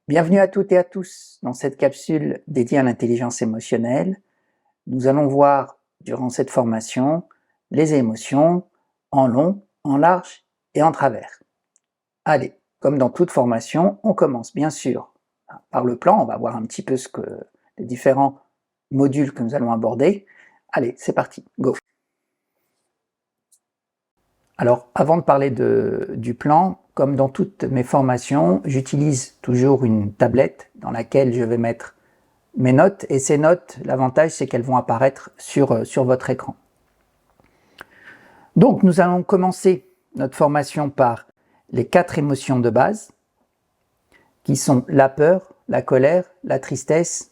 Bienvenue à toutes et à tous dans cette capsule dédiée à l'intelligence émotionnelle. Nous allons voir durant cette formation les émotions en long, en large et en travers. Allez, comme dans toute formation, on commence bien sûr par le plan. On va voir un petit peu les différents modules que nous allons aborder. Allez, c'est parti, go! Alors, avant de parler du plan, comme dans toutes mes formations, j'utilise toujours une tablette dans laquelle je vais mettre mes notes, et ces notes, l'avantage c'est qu'elles vont apparaître sur votre écran. Donc, nous allons commencer notre formation par les 4 émotions de base, qui sont la peur, la colère, la tristesse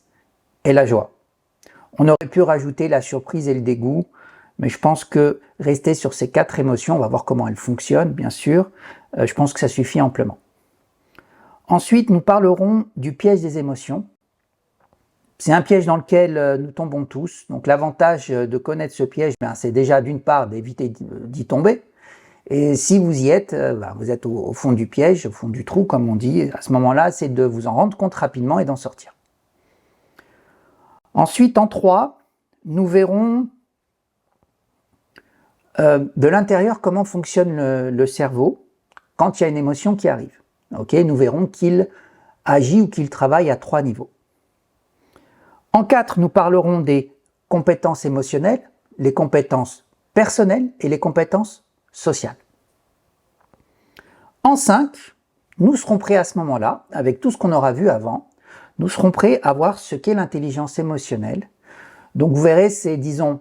et la joie. On aurait pu rajouter la surprise et le dégoût, mais je pense que rester sur ces 4 émotions, on va voir comment elles fonctionnent, bien sûr, je pense que ça suffit amplement. Ensuite, nous parlerons du piège des émotions. C'est un piège dans lequel nous tombons tous. Donc l'avantage de connaître ce piège, c'est déjà d'une part d'éviter d'y tomber. Et si vous y êtes, vous êtes au fond du piège, au fond du trou, comme on dit. À ce moment-là, c'est de vous en rendre compte rapidement et d'en sortir. Ensuite, en 3, nous verrons de l'intérieur comment fonctionne le cerveau quand il y a une émotion qui arrive. Okay, nous verrons qu'il agit ou qu'il travaille à 3 niveaux. En 4, nous parlerons des compétences émotionnelles, les compétences personnelles et les compétences sociales. En 5, nous serons prêts à ce moment-là, avec tout ce qu'on aura vu avant, nous serons prêts à voir ce qu'est l'intelligence émotionnelle. Donc vous verrez, c'est, disons,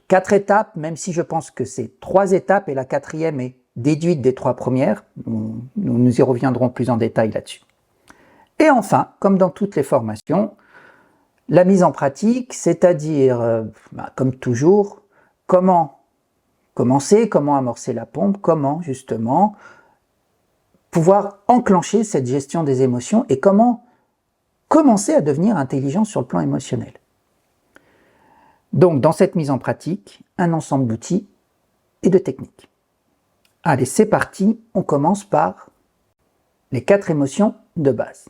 4 étapes, même si je pense que c'est 3 étapes et la 4e est déduite des 3 premières. Nous y reviendrons plus en détail là-dessus. Et enfin, comme dans toutes les formations, la mise en pratique, c'est-à-dire, comme toujours, comment commencer, comment amorcer la pompe, comment justement pouvoir enclencher cette gestion des émotions et comment commencer à devenir intelligent sur le plan émotionnel. Donc, dans cette mise en pratique, un ensemble d'outils et de techniques. Allez, c'est parti, on commence par les 4 émotions de base.